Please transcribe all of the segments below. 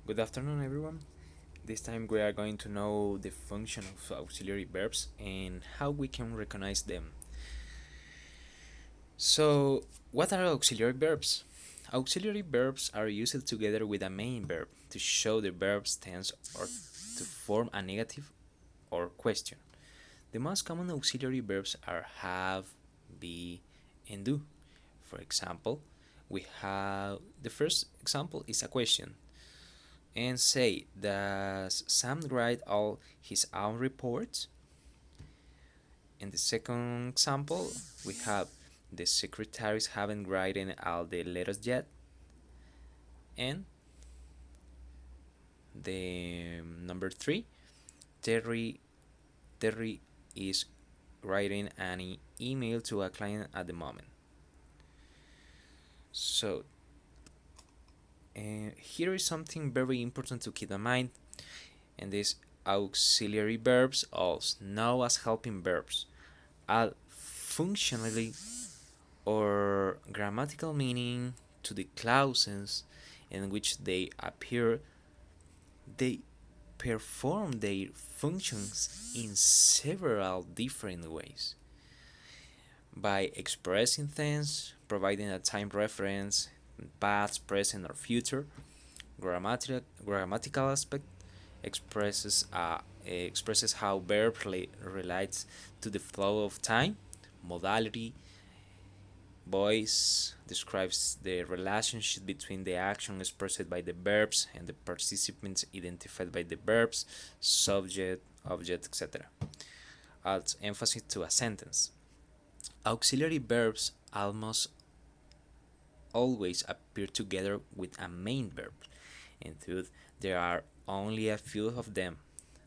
Good afternoon, everyone. This time we are going to know the function of auxiliary verbs and how we can recognize them. So, what are auxiliary verbs? Auxiliary verbs are used together with a main verb to show the verb's tense or to form a negative or question. The most common auxiliary verbs are have, be, and do. For example, we have the first example is a question and say, does Sam write all his own reports? In the second example, we have the secretaries haven't written all the letters yet. And the number three, Terry Terry is writing an email to a client at the moment. So here is something very important to keep in mind, and these auxiliary verbs, also known as helping verbs, add functionally or grammatical meaning to the clauses in which they appear. They perform their functions in several different ways by expressing things, providing a time reference, past, present, or future. Grammatical aspect expresses how verb relates to the flow of time. Modality voice describes the relationship between the action expressed by the verbs and the participants identified by the verbs, subject, object, etc. Adds emphasis to a sentence. Auxiliary verbs almost always appear together with a main verb. In truth, there are only a few of them.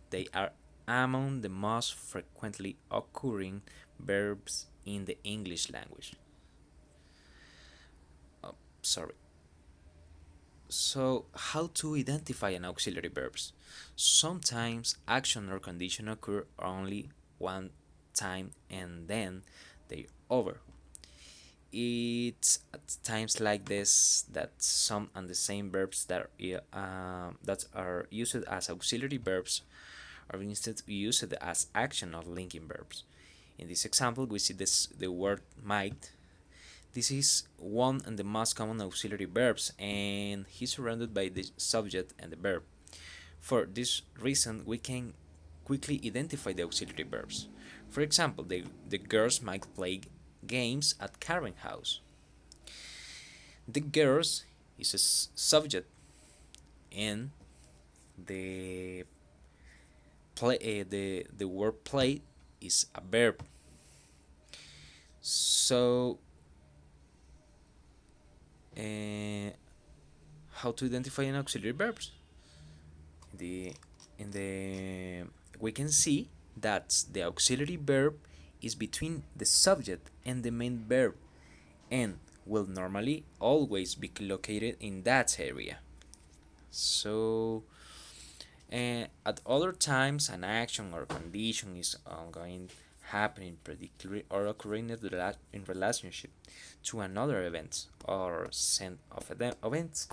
They are among the most frequently occurring verbs in the English language. Sorry. So, how to identify an auxiliary verbs? Sometimes action or condition occur only one time and then they over. It's at times like this that some and the same verbs that are used as auxiliary verbs are instead used as action or linking verbs. In this example, we see the word might. This is one of the most common auxiliary verbs, and he's surrounded by the subject and the verb. For this reason, we can quickly identify the auxiliary verbs. For example, the girls might play games at Karen house. The girls is a subject, and the the word play is a verb. So, uh, how to identify an auxiliary verbs? The in the We can see that the auxiliary verb is between the subject and the main verb and will normally always be located in that area. So, at other times, an action or condition is ongoing, happening, particularly, or occurring in relationship to another event or set of events.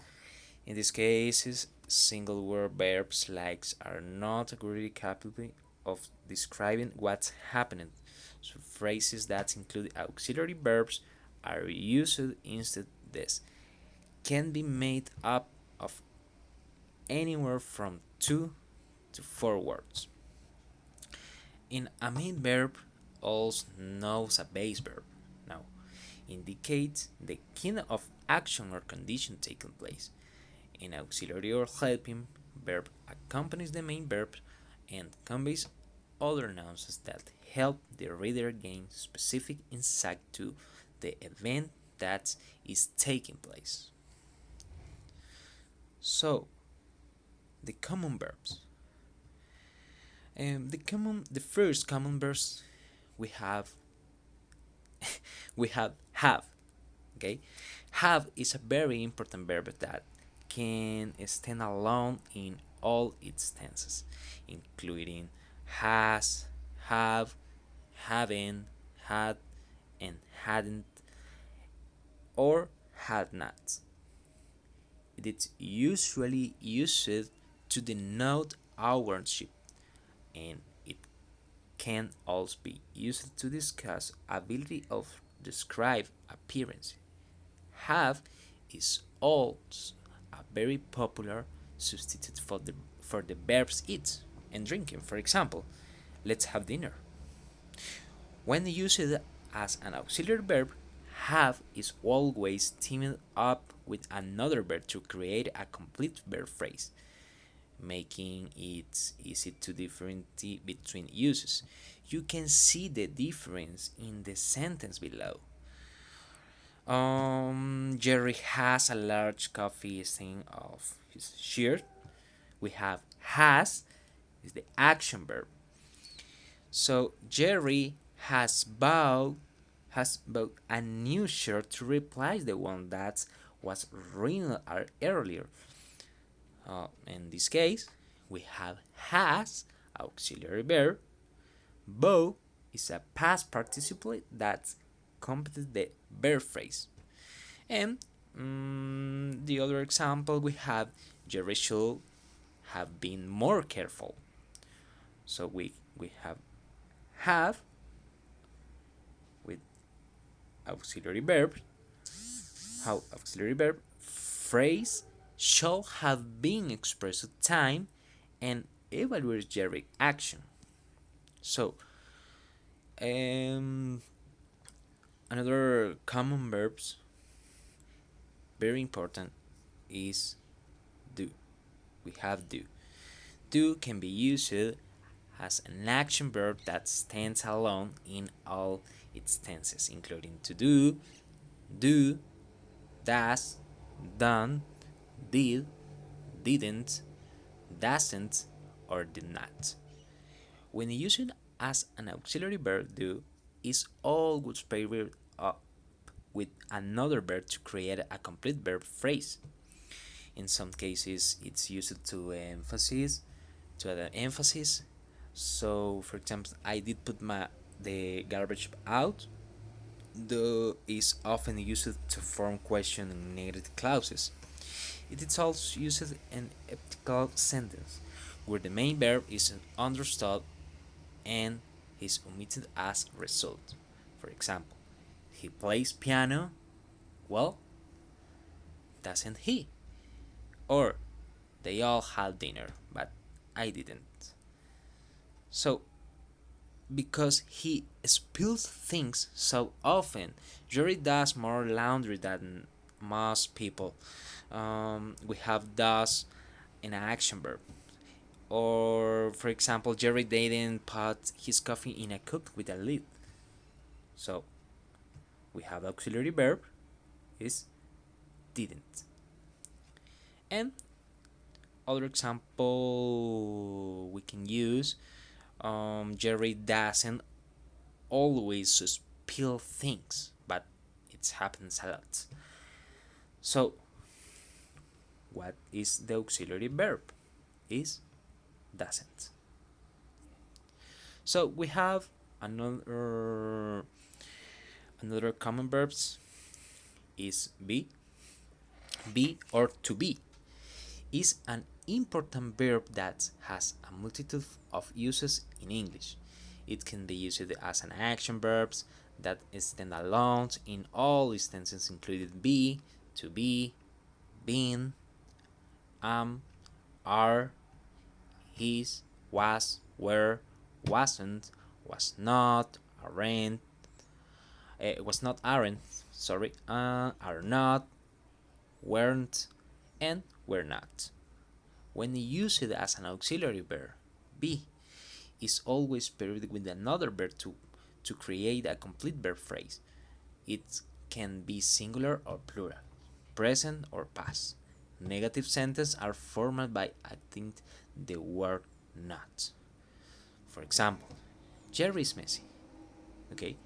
In these cases, single word verbs like are not really capable of describing what's happening. So phrases that include auxiliary verbs are used instead. This can be made up of anywhere from 2 to 4 words. In a main verb, also known as a base verb, now indicates the kind of action or condition taking place. An auxiliary or helping verb accompanies the main verb and conveys other nouns that help the reader gain specific insight to the event that is taking place. So, the common verbs. The first common verbs we have we have. Okay, have is a very important verb that can stand alone in all its tenses, including has, have, haven't, had, and hadn't, or had not. It is usually used to denote ownership, and it can also be used to discuss ability of describe appearance. Have is also a very popular substitute for the verbs eat and drinking. For example, let's have dinner. When used as an auxiliary verb, have is always teamed up with another verb to create a complete verb phrase, making it easy to differentiate between uses. You can see the difference in the sentence below. Jerry has a large coffee stain of his shirt. We have has is the action verb. So Jerry has bought a new shirt to replace the one that was written earlier. In this case, we have has auxiliary verb. Bought is a past participle that completes the verb phrase. And the other example we have Jerry should have been more careful. So we have with auxiliary verb, how auxiliary verb phrase should have been expressed time and evaluates Jerry action. So another common verbs very important is do. We have do. Do can be used as an action verb that stands alone in all its tenses, including to do, does, done, did, didn't, doesn't, or did not. When used as an auxiliary verb, do is always paired up with another verb to create a complete verb phrase. In some cases, it's used to add an emphasis. So, for example, I did put the garbage out. The is often used to form question and negative clauses. It is also used in elliptical sentence, where the main verb is understood and is omitted as a result. For example, he plays piano. Well, doesn't he? Or they all had dinner, but I didn't. So, because he spills things so often, Jerry does more laundry than most people. We have does in an action verb. Or, for example, Jerry didn't put his coffee in a cup with a lid. So, we have auxiliary verb is didn't. And other example we can use, Jerry doesn't always spill things, but it happens a lot. So, what is the auxiliary verb? Is doesn't. So we have another common verbs is be or to be. Is an important verb that has a multitude of uses in English. It can be used as an action verb that stand alone in all instances, including be, to be, been, are, is, was, were, wasn't, was not, aren't, are not, weren't, and were not. When used as an auxiliary verb, be is always paired with another verb to create a complete verb phrase. It can be singular or plural, present or past. Negative sentences are formed by adding the word not. For example, Jerry is messy. Okay,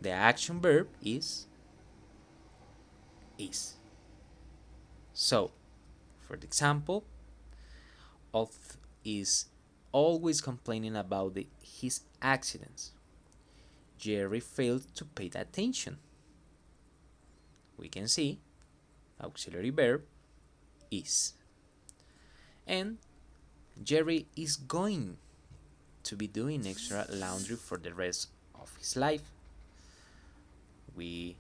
the action verb is. So, for the example, Oth is always complaining about his accidents. Jerry failed to pay attention. We can see auxiliary verb is. And Jerry is going to be doing extra laundry for the rest of his life. We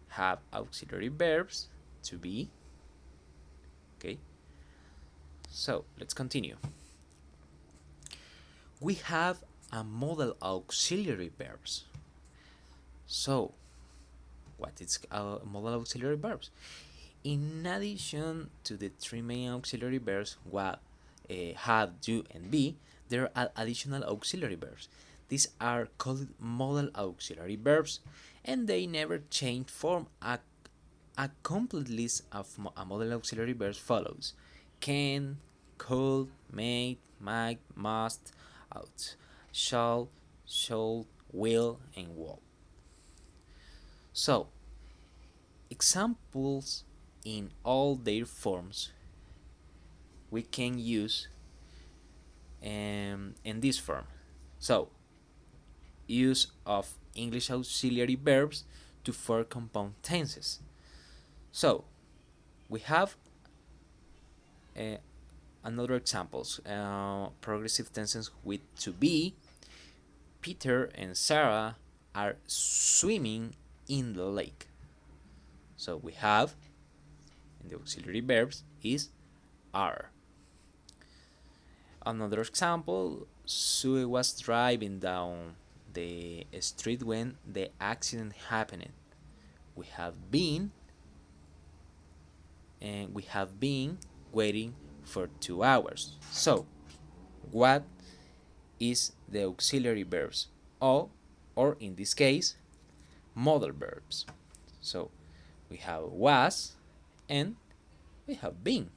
have auxiliary verbs to be. Okay, so let's continue. We have a model auxiliary verbs. So, what is model auxiliary verbs? In addition to the three main auxiliary verbs, what, have, do, and be, there are additional auxiliary verbs. These are called model auxiliary verbs, and they never change form. A complete list of a model auxiliary verbs follows: can, could, may, might, must, ought, shall, should, will, and won't. So, examples in all their forms we can use in this form. So, use of English auxiliary verbs to form compound tenses. So, we have another examples. Progressive tenses with to be. Peter and Sarah are swimming in the lake. So we have, and the auxiliary verbs is are. Another example, Sue was driving down the street when the accident happened. We have been, and we have been waiting for 2 hours. So, what is the auxiliary verbs? Or in this case, modal verbs. So, we have was and we have been.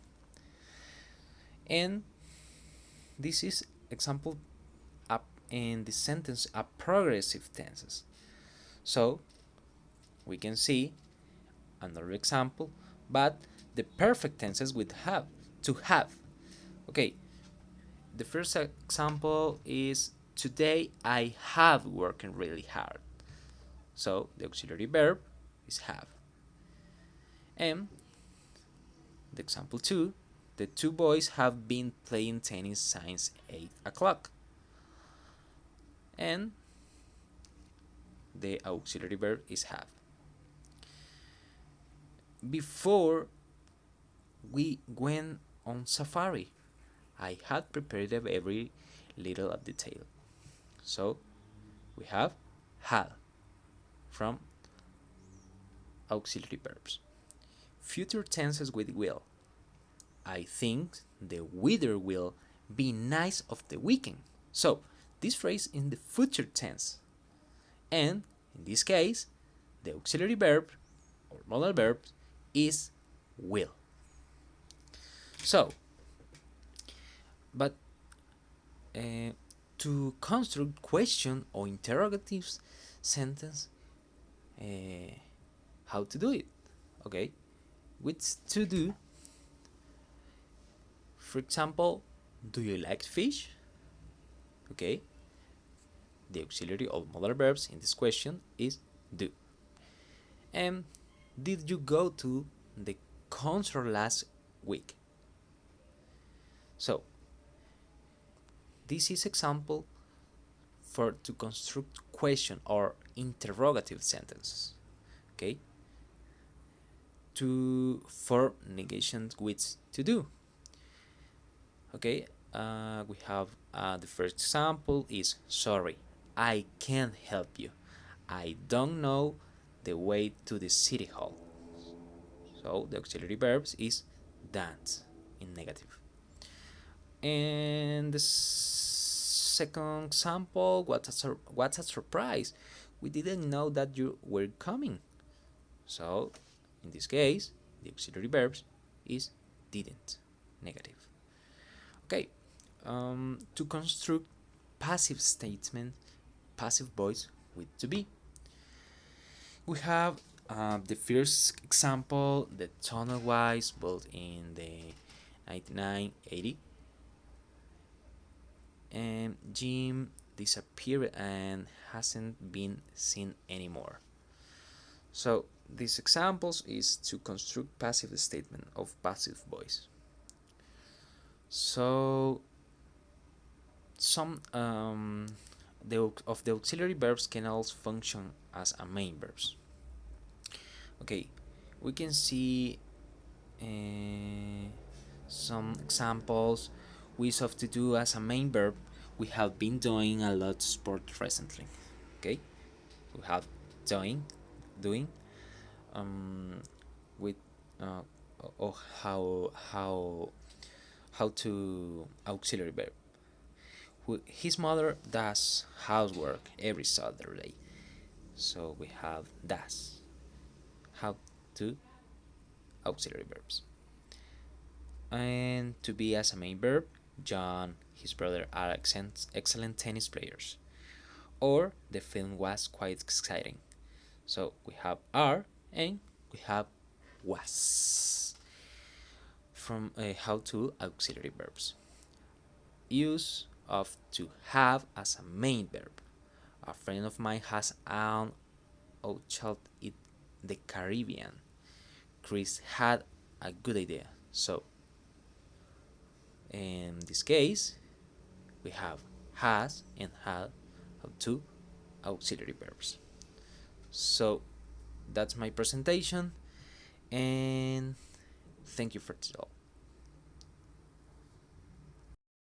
And this is example up in the sentence of progressive tenses. So we can see another example, but the perfect tenses with have, to have. Okay, the first example is today I have working really hard. So the auxiliary verb is have. And the example 2, the two boys have been playing tennis since 8 o'clock. And the auxiliary verb is have. Before we went on safari, I had prepared every little detail. So we have had from auxiliary verbs. Future tenses with will. I think the weather will be nice of the weekend. So this phrase in the future tense. And in this case, the auxiliary verb or modal verb is will. So, but to construct question or interrogative sentence, how to do it? Okay, with to do. For example, do you like fish? Okay, the auxiliary or modal verbs in this question is do. And did you go to the concert last week? So this is example for to construct question or interrogative sentences. Okay, to form negations with to do. Okay, we have the first example is sorry, I can't help you. I don't know the way to the city hall. So the auxiliary verbs is don't in negative. And the second example, what's a surprise? We didn't know that you were coming. So in this case, the auxiliary verbs is didn't, negative. Okay, to construct passive statement, passive voice with to be. We have the first example, the tunnel was built in the 1980, and Jim disappeared and hasn't been seen anymore. So these examples is to construct passive statement of passive voice. So some of the auxiliary verbs can also function as a main verbs. Okay, we can see some examples. We have to do as a main verb. We have been doing a lot of sport recently. Okay, we have doing with or how to auxiliary verb. His mother does housework every Saturday, so we have does. How to auxiliary verbs. And to be as a main verb, John, his brother are excellent tennis players. Or the film was quite exciting. So we have are and we have was. From how to auxiliary verbs. Use of to have as a main verb. A friend of mine has an child in the Caribbean. Chris had a good idea. So in this case, we have has and had two auxiliary verbs. So that's my presentation, and thank you for all.